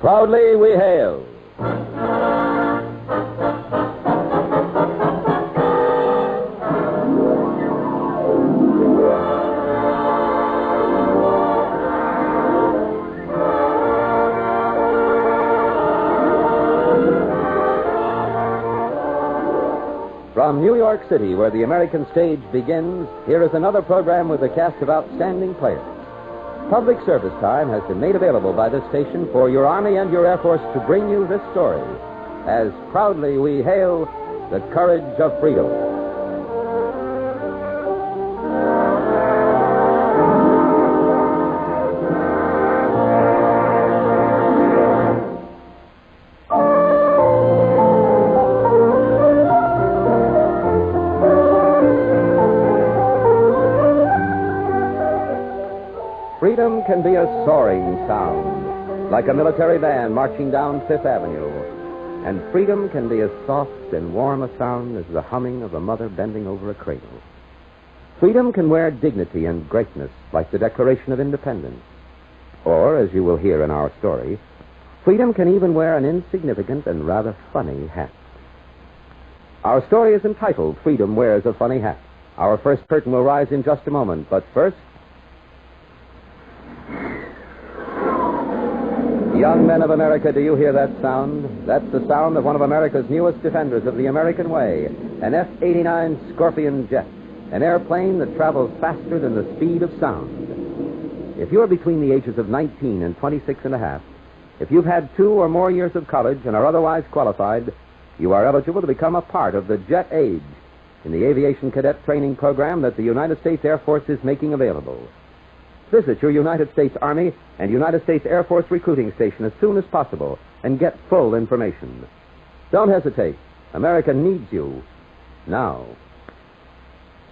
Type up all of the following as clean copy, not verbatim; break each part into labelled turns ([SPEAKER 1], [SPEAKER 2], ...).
[SPEAKER 1] Proudly we hail. From New York City, where the American stage begins, here is another program with a cast of outstanding players. Public service time has been made available by this station for your Army and your Air Force to bring you this story, as proudly we hail the courage of freedom. Freedom can be a soaring sound, like a military band marching down Fifth Avenue. And freedom can be as soft and warm a sound as the humming of a mother bending over a cradle. Freedom can wear dignity and greatness, like the Declaration of Independence. Or, as you will hear in our story, freedom can even wear an insignificant and rather funny hat. Our story is entitled, Freedom Wears a Funny Hat. Our first curtain will rise in just a moment, but first... Young men of America, do you hear that sound? That's the sound of one of America's newest defenders of the American way, an F-89 Scorpion jet, an airplane that travels faster than the speed of sound. If you are between the ages of 19 and 26 and a half, if you've had 2 or more years of college and are otherwise qualified, you are eligible to become a part of the Jet Age in the aviation cadet training program that the United States Air Force is making available. Visit your United States Army and United States Air Force recruiting station as soon as possible and get full information. Don't hesitate. America needs you now.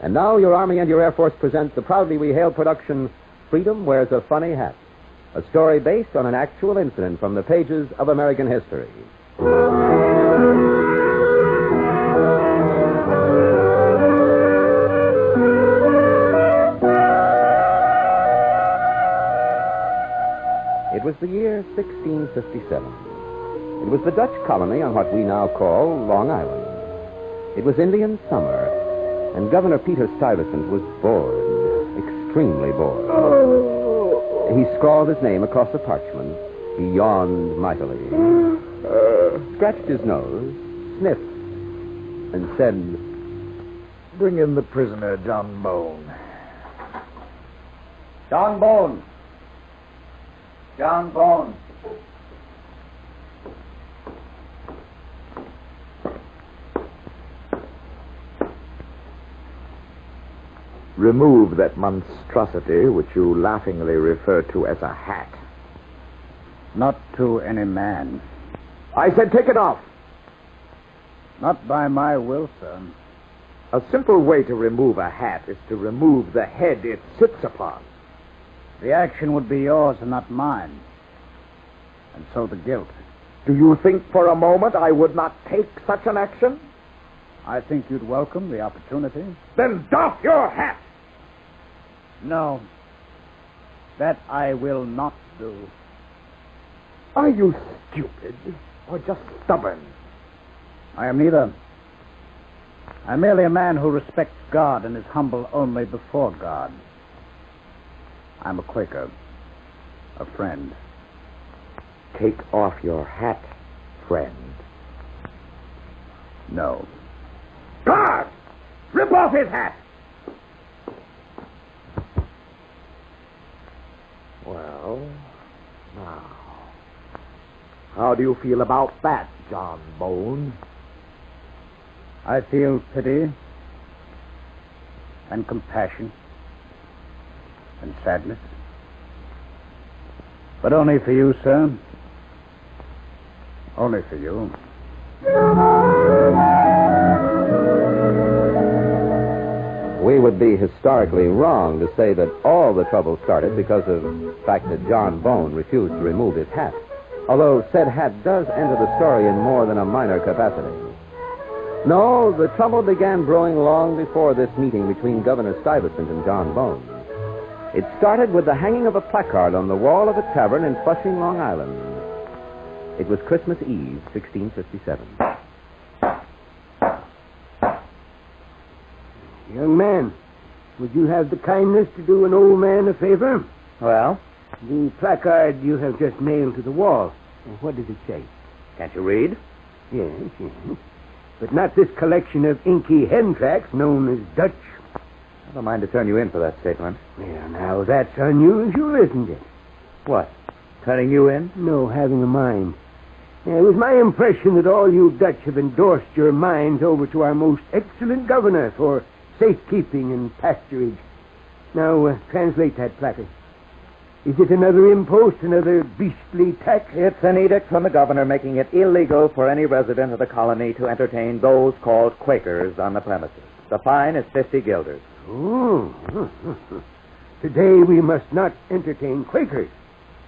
[SPEAKER 1] And now your Army and your Air Force present the Proudly We Hail production, Freedom Wears a Funny Hat, a story based on an actual incident from the pages of American history. It was the year 1657. It was the Dutch colony on what we now call Long Island. It was Indian summer, and Governor Peter Stuyvesant was bored, extremely bored. He scrawled his name across the parchment. He yawned mightily, scratched his nose, sniffed, and said,
[SPEAKER 2] "Bring in the prisoner, John Bone."
[SPEAKER 3] John Bone. John Bone.
[SPEAKER 2] Remove that monstrosity which you laughingly refer to as a hat.
[SPEAKER 3] Not to any man.
[SPEAKER 2] I said take it off.
[SPEAKER 3] Not by my will, sir.
[SPEAKER 2] A simple way to remove a hat is to remove the head it sits upon.
[SPEAKER 3] The action would be yours and not mine. And so the guilt.
[SPEAKER 2] Do you think for a moment I would not take such an action?
[SPEAKER 3] I think you'd welcome the opportunity.
[SPEAKER 2] Then doff your hat!
[SPEAKER 3] No. That I will not do.
[SPEAKER 2] Are you stupid or just stubborn?
[SPEAKER 3] I am neither. I'm merely a man who respects God and is humble only before God. I'm a Quaker, a friend.
[SPEAKER 2] Take off your hat, friend.
[SPEAKER 3] No.
[SPEAKER 2] Guard! Rip off his hat! Well, now, how do you feel about that, John Bone?
[SPEAKER 3] I feel pity and compassion and sadness. But only for you, sir. Only for you.
[SPEAKER 1] We would be historically wrong to say that all the trouble started because of the fact that John Bone refused to remove his hat, although said hat does enter the story in more than a minor capacity. No, the trouble began brewing long before this meeting between Governor Stuyvesant and John Bone. It started with the hanging of a placard on the wall of a tavern in Flushing, Long Island. It was Christmas Eve, 1657.
[SPEAKER 4] Young man, would you have the kindness to do an old man a favor?
[SPEAKER 2] Well,
[SPEAKER 4] The placard you have just nailed to the wall. What does it say?
[SPEAKER 2] can't you read?
[SPEAKER 4] Yes, yes. But not this collection of inky hen tracks known as Dutch.
[SPEAKER 2] I don't mind to turn you in for that statement.
[SPEAKER 4] Well, now, that's unusual, isn't it?
[SPEAKER 2] What? Turning you in?
[SPEAKER 4] No, having a mind. It was my impression that all you Dutch have endorsed your mines over to our most excellent governor for safekeeping and pasturage. Now, translate that placard. Is it another impost, another beastly tax?
[SPEAKER 2] It's an edict from the governor making it illegal for any resident of the colony to entertain those called Quakers on the premises. The fine is 50 guilders.
[SPEAKER 4] Oh. Today we must not entertain Quakers.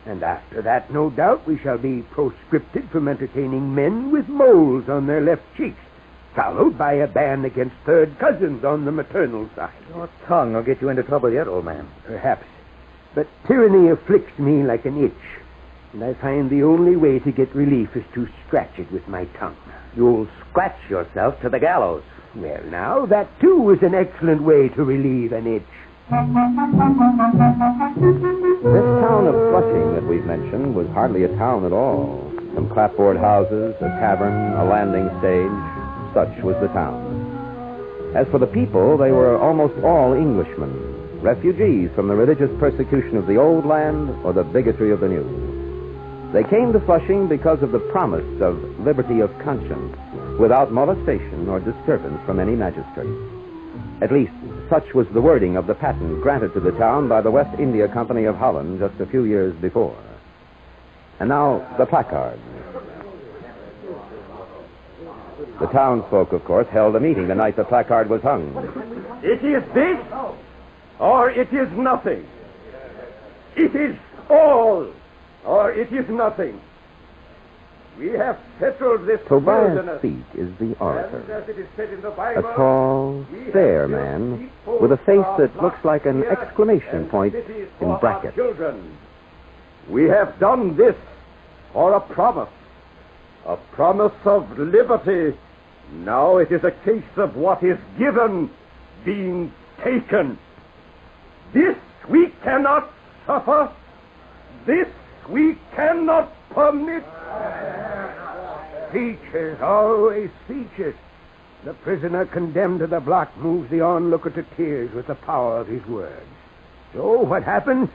[SPEAKER 4] And after that, no doubt, we shall be proscripted from entertaining men with moles on their left cheeks, followed by a ban against third cousins on the maternal side.
[SPEAKER 2] Your tongue will get you into trouble yet, old man.
[SPEAKER 4] Perhaps. But tyranny afflicts me like an itch, and I find the only way to get relief is to scratch it with my tongue.
[SPEAKER 2] You'll scratch yourself to the gallows.
[SPEAKER 4] Well, now, that too is an excellent way to relieve an itch.
[SPEAKER 1] This town of Flushing that we've mentioned was hardly a town at all. Some clapboard houses, a tavern, a landing stage. Such was the town. As for the people, they were almost all Englishmen, refugees from the religious persecution of the old land or the bigotry of the new. They came to Flushing because of the promise of liberty of conscience, without molestation or disturbance from any magistrate. At least, such was the wording of the patent granted to the town by the West India Company of Holland just a few years before. And now, the placard. The townsfolk, of course, held a meeting the night the placard was hung.
[SPEAKER 5] It is this, or it is nothing. It is all, or it is nothing. We have settled this
[SPEAKER 1] Tobias
[SPEAKER 5] wilderness.
[SPEAKER 1] Feet is the
[SPEAKER 5] And
[SPEAKER 1] orator.
[SPEAKER 5] as it is said in the
[SPEAKER 1] A
[SPEAKER 5] Bible,
[SPEAKER 1] tall, fair man with a face that looks like an exclamation point in brackets.
[SPEAKER 5] Children. We have done this for a promise of liberty. Now it is a case of what is given being taken. This we cannot suffer. This we cannot permit.
[SPEAKER 4] Speeches, always speeches. The prisoner condemned to the block moves the onlooker to tears with the power of his words. So what happens?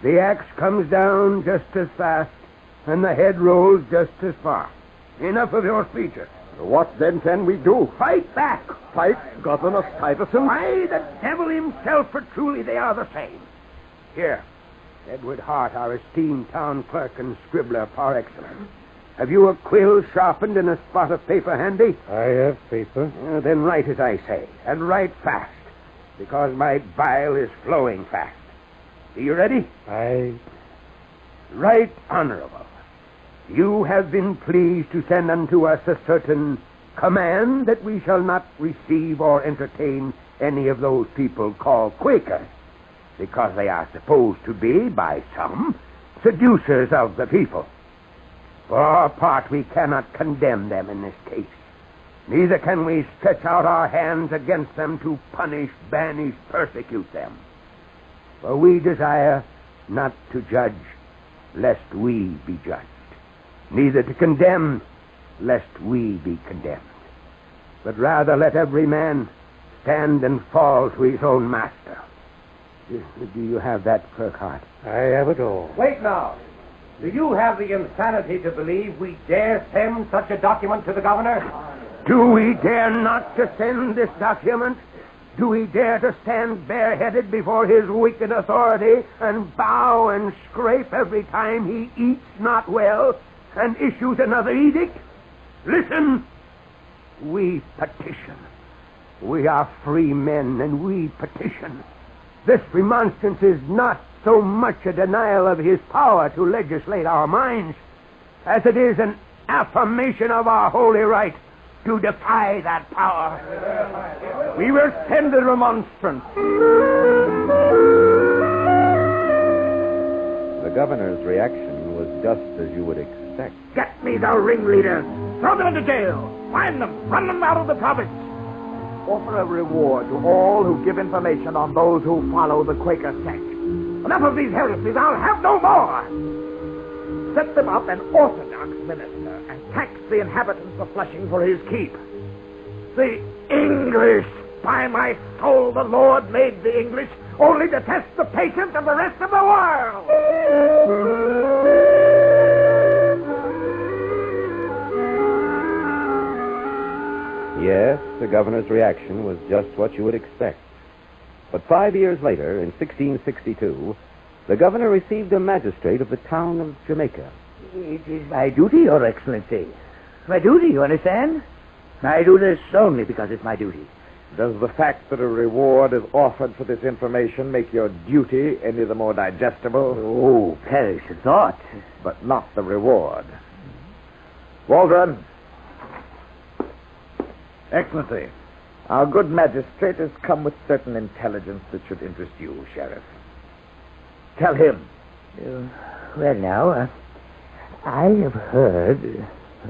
[SPEAKER 4] The axe comes down just as fast, and the head rolls just as far. Enough of your speeches.
[SPEAKER 5] What then can we do?
[SPEAKER 4] Fight back.
[SPEAKER 5] Fight Governor Stuyvesant?
[SPEAKER 4] Why, the devil himself, for truly they are the same. Here, Edward Hart, our esteemed town clerk and scribbler par excellence. Have you a quill sharpened and a spot of paper handy?
[SPEAKER 3] I have paper.
[SPEAKER 4] Then write as I say, and write fast, because my bile is flowing fast. Are you ready?
[SPEAKER 3] I...
[SPEAKER 4] Right honorable. You have been pleased to send unto us a certain command that we shall not receive or entertain any of those people called Quakers, because they are supposed to be, by some, seducers of the people. For our part, we cannot condemn them in this case. Neither can we stretch out our hands against them to punish, banish, persecute them. For we desire not to judge, lest we be judged. Neither to condemn, lest we be condemned. But rather let every man stand and fall to his own master. Do you have that, Kirkhart?
[SPEAKER 3] I have it all.
[SPEAKER 6] Wait now. Do you have the insanity to believe we dare send such a document to the governor?
[SPEAKER 4] Do we dare not to send this document? Do we dare to stand bareheaded before his wicked authority and bow and scrape every time he eats not well and issues another edict? Listen, we petition. We are free men, and we petition. This remonstrance is not so much a denial of his power to legislate our minds as it is an affirmation of our holy right to defy that power.
[SPEAKER 5] We will send a remonstrance.
[SPEAKER 1] The governor's reaction was just as you would expect.
[SPEAKER 5] Get me the ringleaders. Throw them into jail. Find them. Run them out of the province. Offer a reward to all who give information on those who follow the Quaker sect. Enough of these heresies. I'll have no more. Set them up an Orthodox minister and tax the inhabitants of Flushing for his keep. The English! By my soul, the Lord made the English only to test the patience of the rest of the world!
[SPEAKER 1] Yes, the governor's reaction was just what you would expect. But 5 years later, in 1662, the governor received a magistrate of the town of Jamaica.
[SPEAKER 6] It is my duty, Your Excellency. My duty, you understand? I do this only because it's my duty.
[SPEAKER 2] Does the fact that a reward is offered for this information make your duty any the more digestible?
[SPEAKER 6] Oh, perish the thought.
[SPEAKER 2] But not the reward. Waldron.
[SPEAKER 3] Excellency.
[SPEAKER 2] Our good magistrate has come with certain intelligence that should interest you, Sheriff. Tell him.
[SPEAKER 6] Well, now, I have heard,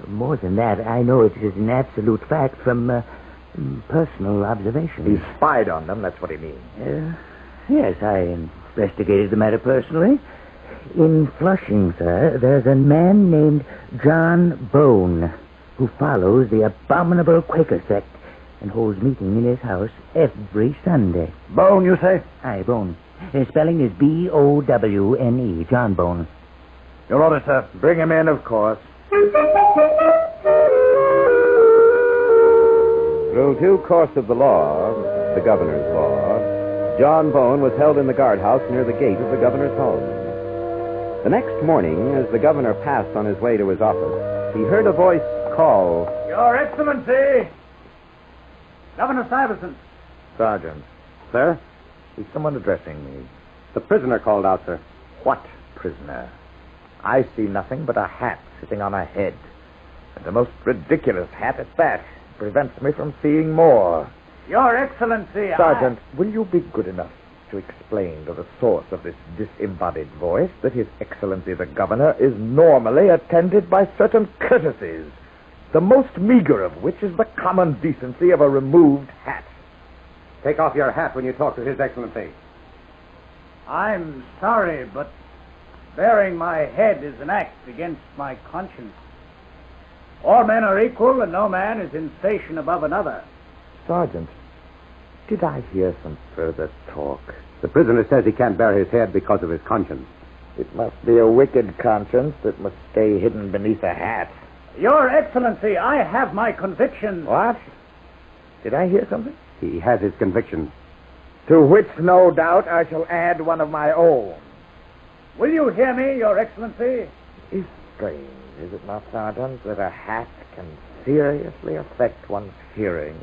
[SPEAKER 6] more than that, I know it is an absolute fact from personal observation.
[SPEAKER 2] He spied on them, that's what he means.
[SPEAKER 6] Yes, I investigated the matter personally. In Flushing, sir, there's a man named John Bone who follows the abominable Quaker sect and holds meeting in his house every Sunday.
[SPEAKER 3] Bone, you say?
[SPEAKER 6] Aye, Bone. His spelling is Bowne, John Bone.
[SPEAKER 3] Your order, sir.
[SPEAKER 2] Bring him in, of course.
[SPEAKER 1] Through due course of the law, the governor's law, John Bone was held in the guardhouse near the gate of the governor's home. The next morning, as the governor passed on his way to his office, he heard a voice call,
[SPEAKER 3] Your Excellency! Governor Stuyvesant.
[SPEAKER 2] Sergeant. Sir? Is someone addressing me?
[SPEAKER 1] The prisoner called out, sir.
[SPEAKER 2] What prisoner? I see nothing but a hat sitting on a head. And a most ridiculous hat at that. Prevents me from seeing more.
[SPEAKER 3] Your Excellency,
[SPEAKER 2] Sergeant, will you be good enough to explain to the source of this disembodied voice that His Excellency the Governor is normally attended by certain courtesies, the most meager of which is the common decency of a removed hat.
[SPEAKER 1] Take off your hat when you talk to His Excellency.
[SPEAKER 3] I'm sorry, but bearing my head is an act against my conscience. All men are equal, and no man is in station above another.
[SPEAKER 2] Sergeant, did I hear some further talk?
[SPEAKER 1] The prisoner says he can't bear his head because of his conscience.
[SPEAKER 2] It must be a wicked conscience that must stay hidden beneath a hat.
[SPEAKER 3] Your Excellency, I have my convictions.
[SPEAKER 2] What? Did I hear something?
[SPEAKER 1] He has his convictions.
[SPEAKER 2] To which, no doubt, I shall add one of my own.
[SPEAKER 3] Will you hear me, Your Excellency?
[SPEAKER 2] It's strange, is it not, Sergeant, that a hat can seriously affect one's hearing?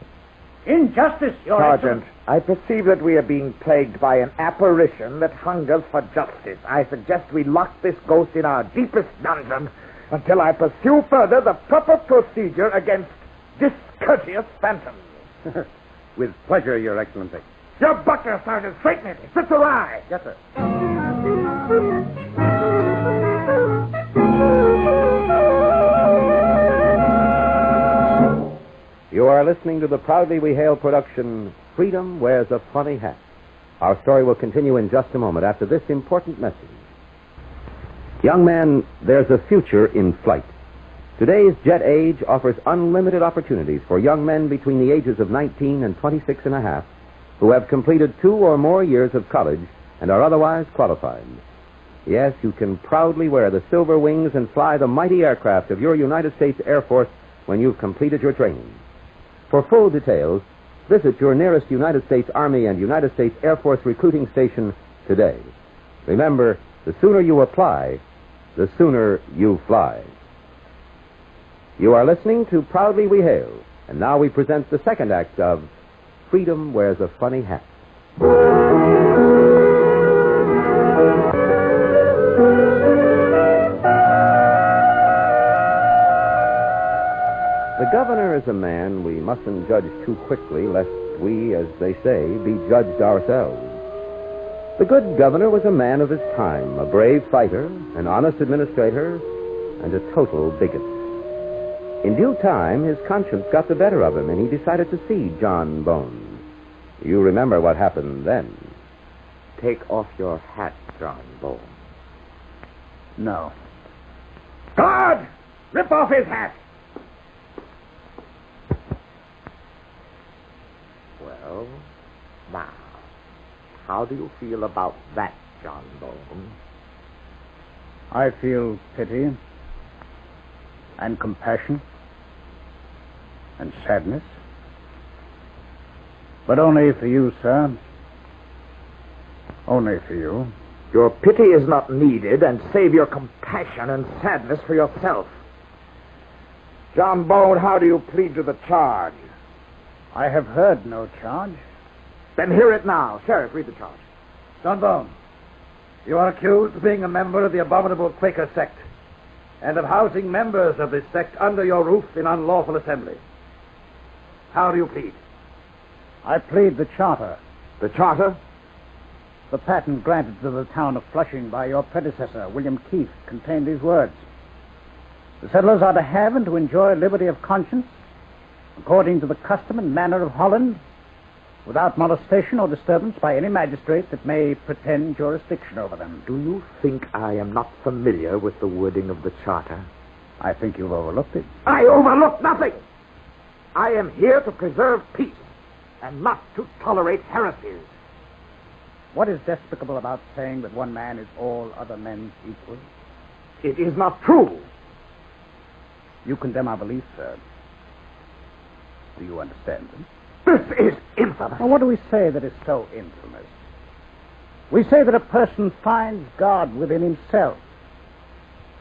[SPEAKER 3] Injustice, Your
[SPEAKER 2] Sergeant,
[SPEAKER 3] Excellency.
[SPEAKER 2] I perceive that we are being plagued by an apparition that hungers for justice. I suggest we lock this ghost in our deepest dungeon until I pursue further the proper procedure against discourteous phantoms.
[SPEAKER 1] With pleasure, Your Excellency.
[SPEAKER 5] Your butler, Sergeant. Straighten it. It's awry.
[SPEAKER 1] Yes, sir. You are listening to the Proudly We Hail production, Freedom Wears a Funny Hat. Our story will continue in just a moment after this important message. Young man, there's a future in flight. Today's jet age offers unlimited opportunities for young men between the ages of 19 and 26 and a half who have completed 2 or more years of college and are otherwise qualified. Yes, you can proudly wear the silver wings and fly the mighty aircraft of your United States Air Force when you've completed your training. For full details, visit your nearest United States Army and United States Air Force recruiting station today. Remember, the sooner you apply, the sooner you fly. You are listening to Proudly We Hail, and now we present the second act of Freedom Wears a Funny Hat. The governor is a man we mustn't judge too quickly, lest we, as they say, be judged ourselves. The good governor was a man of his time, a brave fighter, an honest administrator, and a total bigot. In due time, his conscience got the better of him, and he decided to see John Bone. You remember what happened then.
[SPEAKER 2] Take off your hat, John Bone.
[SPEAKER 3] No.
[SPEAKER 4] Guard! Rip off his hat!
[SPEAKER 2] Well, now, how do you feel about that, John Bone?
[SPEAKER 3] I feel pity and compassion and sadness. But only for you, sir. Only for you.
[SPEAKER 2] Your pity is not needed, and save your compassion and sadness for yourself. John Bone, how do you plead to the charge?
[SPEAKER 3] I have heard no charge.
[SPEAKER 2] Then hear it now. Sheriff, read the charge.
[SPEAKER 3] John Bone, you are accused of being a member of the abominable Quaker sect and of housing members of this sect under your roof in unlawful assembly. How do you plead? I plead the charter.
[SPEAKER 2] The charter?
[SPEAKER 3] The patent granted to the town of Flushing by your predecessor, William Keith, contained these words. The settlers are to have and to enjoy liberty of conscience according to the custom and manner of Holland, without molestation or disturbance by any magistrate that may pretend jurisdiction over them.
[SPEAKER 2] Do you think I am not familiar with the wording of the charter?
[SPEAKER 3] I think you've overlooked it.
[SPEAKER 2] I overlook nothing. I am here to preserve peace and not to tolerate heresies.
[SPEAKER 3] What is despicable about saying that one man is all other men's equal?
[SPEAKER 2] It is not true.
[SPEAKER 3] You condemn our beliefs, sir. Do you understand them?
[SPEAKER 2] This is infamous.
[SPEAKER 3] Now, what do we say that is so infamous? We say that a person finds God within himself,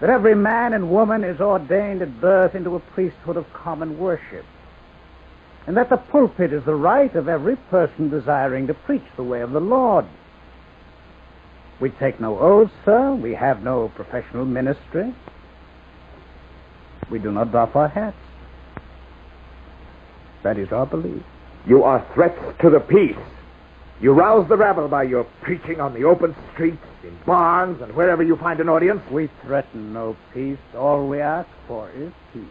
[SPEAKER 3] that every man and woman is ordained at birth into a priesthood of common worship, and that the pulpit is the right of every person desiring to preach the way of the Lord. We take no oaths, sir. We have no professional ministry. We do not doff our hats. That is our belief.
[SPEAKER 2] You are threats to the peace. You rouse the rabble by your preaching on the open streets, in barns, and wherever you find an audience.
[SPEAKER 3] We threaten no peace. All we ask for is peace.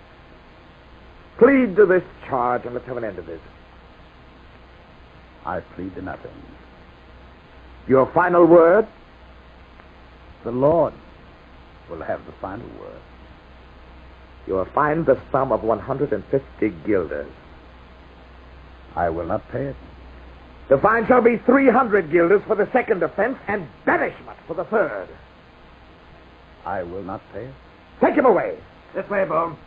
[SPEAKER 2] Plead to this charge and let's have an end of this.
[SPEAKER 3] I plead to nothing.
[SPEAKER 2] Your final word?
[SPEAKER 3] The Lord will have the final word.
[SPEAKER 2] You are fined the sum of 150 guilders.
[SPEAKER 3] I will not pay it.
[SPEAKER 2] The fine shall be 300 guilders for the second offense and banishment for the third.
[SPEAKER 3] I will not pay it.
[SPEAKER 2] Take him away.
[SPEAKER 4] This way, Bone.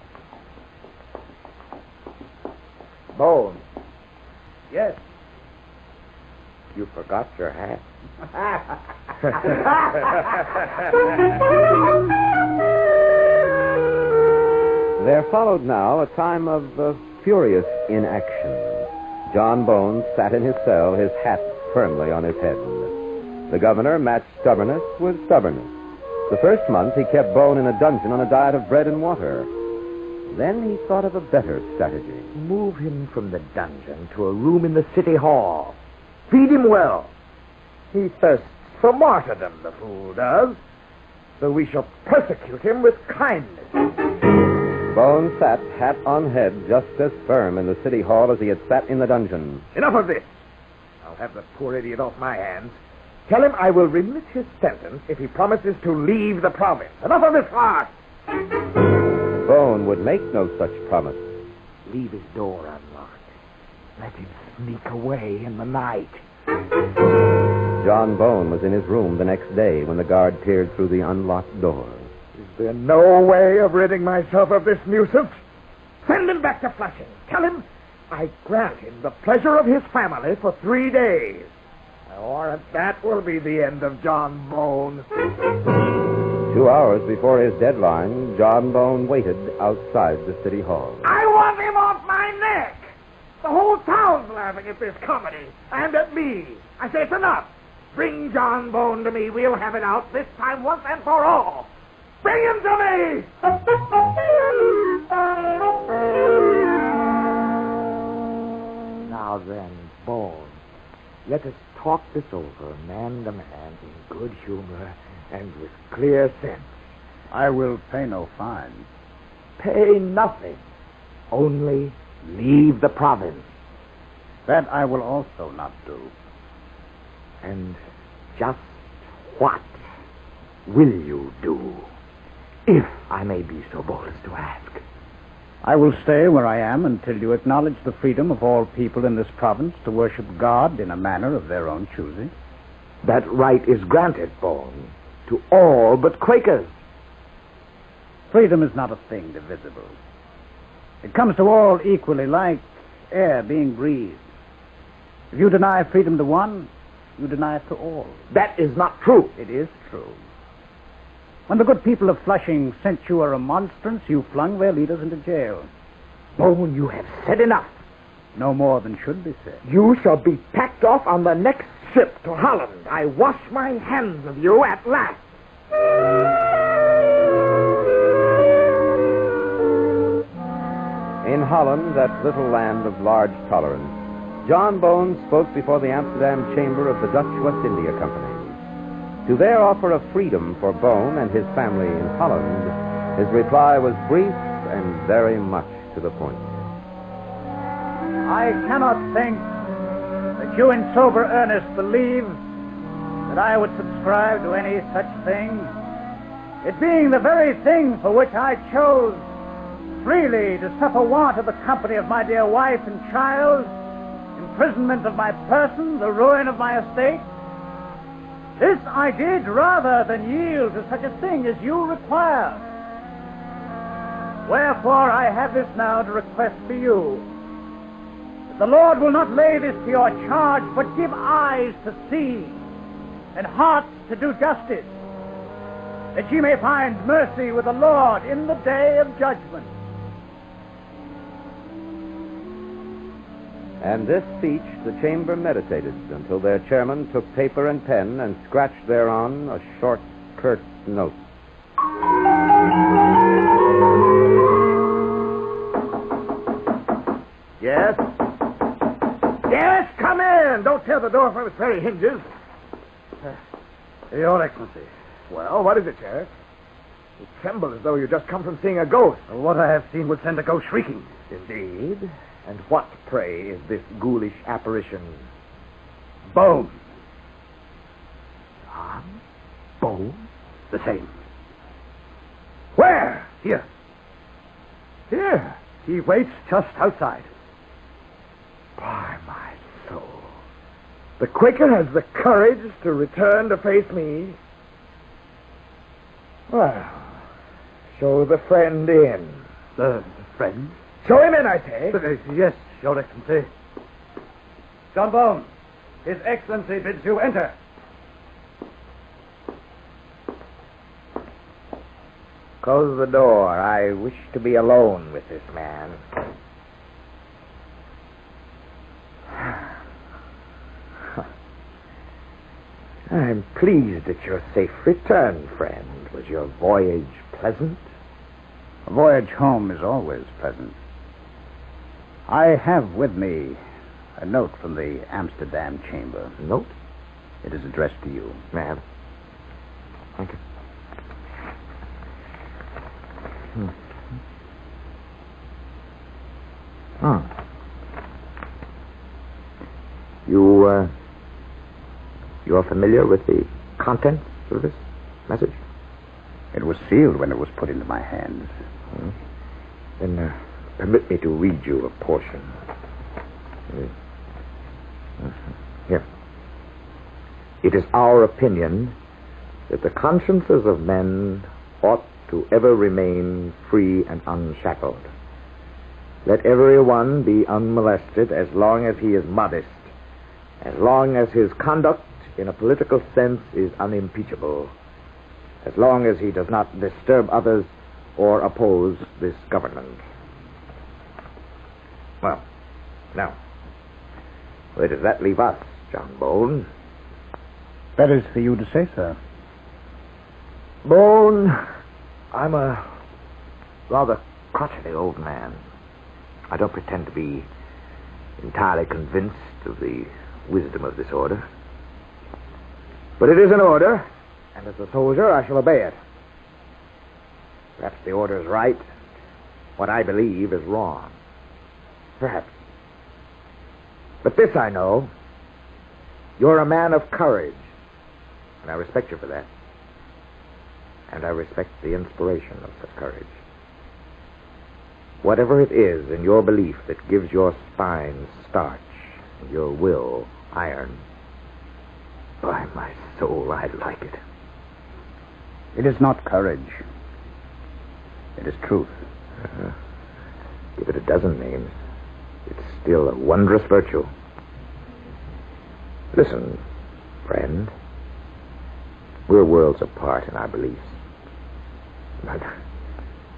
[SPEAKER 2] Bone,
[SPEAKER 3] Yes.
[SPEAKER 2] you forgot your hat.
[SPEAKER 1] There followed now a time of furious inaction. John Bone sat in his cell, his hat firmly on his head. The governor matched stubbornness with stubbornness. The first month, he kept Bone in a dungeon on a diet of bread and water. Then he thought of a better strategy.
[SPEAKER 2] Move him from the dungeon to a room in the city hall. Feed him well. He thirsts for martyrdom, the fool does. So we shall persecute him with kindness.
[SPEAKER 1] Bone sat, hat on head, just as firm in the city hall as he had sat in the dungeon.
[SPEAKER 2] Enough of this. I'll have the poor idiot off my hands. Tell him I will remit his sentence if he promises to leave the province. Enough of this farce.
[SPEAKER 1] Bone would make no such promise.
[SPEAKER 2] Leave his door unlocked. Let him sneak away in the night.
[SPEAKER 1] John Bone was in his room the next day when the guard peered through the unlocked door.
[SPEAKER 2] Is there no way of ridding myself of this nuisance? Send him back to Flushing. Tell him I grant him the pleasure of his family for 3 days. Or that will be the end of John Bone.
[SPEAKER 1] 2 hours before his deadline, John Bone waited outside the city hall.
[SPEAKER 2] I want him off my neck. The whole town's laughing at this comedy, and at me. I say it's enough. Bring John Bone to me. We'll have it out this time once and for all. Bring him to me! Now then, Bone, let us talk this over, man to man, in good humor and with clear sense.
[SPEAKER 3] I will pay no fine.
[SPEAKER 2] Pay nothing. Only leave the province.
[SPEAKER 3] That I will also not do.
[SPEAKER 2] And just what will you do, if I may be so bold as to ask?
[SPEAKER 3] I will stay where I am until you acknowledge the freedom of all people in this province to worship God in a manner of their own choosing.
[SPEAKER 2] That right is granted, Bone, to all but Quakers.
[SPEAKER 3] Freedom is not a thing divisible. It comes to all equally, like air being breathed. If you deny freedom to one, you deny it to all.
[SPEAKER 2] That is not true.
[SPEAKER 3] It is true. When the good people of Flushing sent you a remonstrance, you flung their leaders into jail.
[SPEAKER 2] Bone, you have said enough.
[SPEAKER 3] No more than should be said.
[SPEAKER 2] You shall be packed off on the next ship to Holland. I wash my hands of you at last.
[SPEAKER 1] In Holland, that little land of large tolerance, John Bone spoke before the Amsterdam chamber of the Dutch West India Company. To their offer of freedom for Bone and his family in Holland, his reply was brief and very much to the point.
[SPEAKER 3] I cannot think that you in sober earnest believe that I would subscribe to any such thing, it being the very thing for which I chose freely to suffer want of the company of my dear wife and child, imprisonment of my person, the ruin of my estate. This I did rather than yield to such a thing as you require. Wherefore I have this now to request for you, that the Lord will not lay this to your charge, but give eyes to see and hearts to do justice, that ye may find mercy with the Lord in the day of judgment.
[SPEAKER 1] And this speech the chamber meditated until their chairman took paper and pen and scratched thereon a short, curt note.
[SPEAKER 2] Yes? Yes, come in. Don't tear the door from its very hinges.
[SPEAKER 3] Your Excellency.
[SPEAKER 2] Well, what is it, Sheriff? You tremble as though you just come from seeing a ghost.
[SPEAKER 3] What I have seen would send a ghost shrieking.
[SPEAKER 2] Indeed. And what, pray, is this ghoulish apparition?
[SPEAKER 3] Bone.
[SPEAKER 2] John Bone?
[SPEAKER 3] The same.
[SPEAKER 2] Where?
[SPEAKER 3] Here.
[SPEAKER 2] Here.
[SPEAKER 3] He waits just outside.
[SPEAKER 2] By my soul. The Quaker has the courage to return to face me. Well, show the friend in.
[SPEAKER 3] The friend?
[SPEAKER 2] Show him in, I say.
[SPEAKER 3] Yes, Your Excellency. John Bone, His Excellency bids you enter.
[SPEAKER 2] Close the door. I wish to be alone with this man. I'm pleased at your safe return, friend. Was your voyage pleasant?
[SPEAKER 3] A voyage home is always pleasant. I have with me a note from the Amsterdam chamber.
[SPEAKER 2] A note?
[SPEAKER 3] It is addressed to you.
[SPEAKER 2] Ma'am. Thank you. You are familiar with the contents of this message?
[SPEAKER 3] It was sealed when it was put into my hands.
[SPEAKER 2] Then permit me to read you a portion. Here. It is our opinion that the consciences of men ought to ever remain free and unshackled. Let every one be unmolested as long as he is modest, as long as his conduct in a political sense is unimpeachable, as long as he does not disturb others or oppose this government. Well, now, where does that leave us, John Bone?
[SPEAKER 3] That is for you to say, sir.
[SPEAKER 2] Bone, I'm a rather crotchety old man. I don't pretend to be entirely convinced of the wisdom of this order. But it is an order, and as a soldier, I shall obey it. Perhaps the order is right. What I believe is wrong. Perhaps. But this I know. You're a man of courage, and I respect you for that. And I respect the inspiration of such courage. Whatever it is in your belief that gives your spine starch and your will iron, by my soul, I like it.
[SPEAKER 3] It is not courage. It is truth.
[SPEAKER 2] Give it a dozen names. It's still a wondrous virtue. Listen, friend. We're worlds apart in our beliefs. But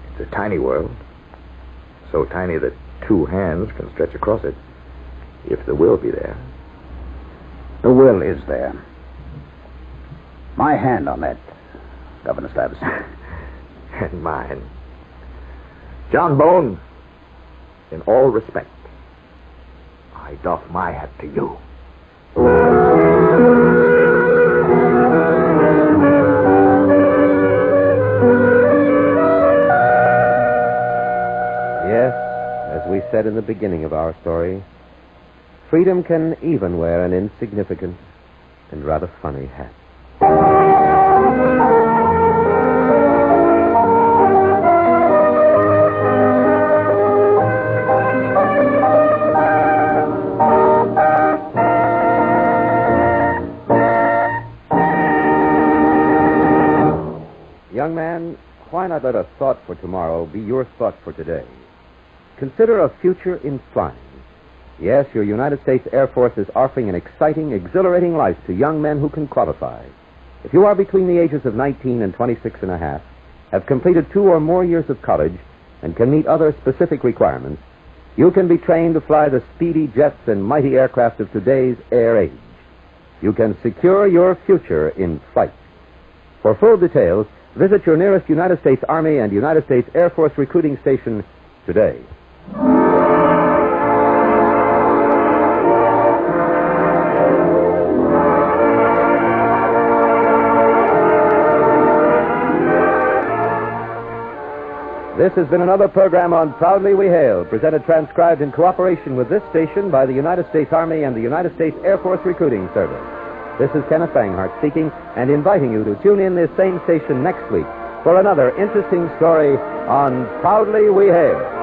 [SPEAKER 2] it's a tiny world. So tiny that two hands can stretch across it, if the will be there.
[SPEAKER 3] The will is there. My hand on that, Governor Stuyvesant.
[SPEAKER 2] And mine. John Bone, in all respect, I doff my hat to you.
[SPEAKER 1] Yes, as we said in the beginning of our story, freedom can even wear an insignificant and rather funny hat. Young man, why not let a thought for tomorrow be your thought for today? Consider a future in flying. Yes, your United States Air Force is offering an exciting, exhilarating life to young men who can qualify. If you are between the ages of 19 and 26 and a half, have completed 2 or more years of college, and can meet other specific requirements, you can be trained to fly the speedy jets and mighty aircraft of today's air age. You can secure your future in flight. For full details, visit your nearest United States Army and United States Air Force recruiting station today. This has been another program on Proudly We Hail, presented transcribed in cooperation with this station by the United States Army and the United States Air Force Recruiting Service. This is Kenneth Banghart speaking and inviting you to tune in this same station next week for another interesting story on Proudly We Hail.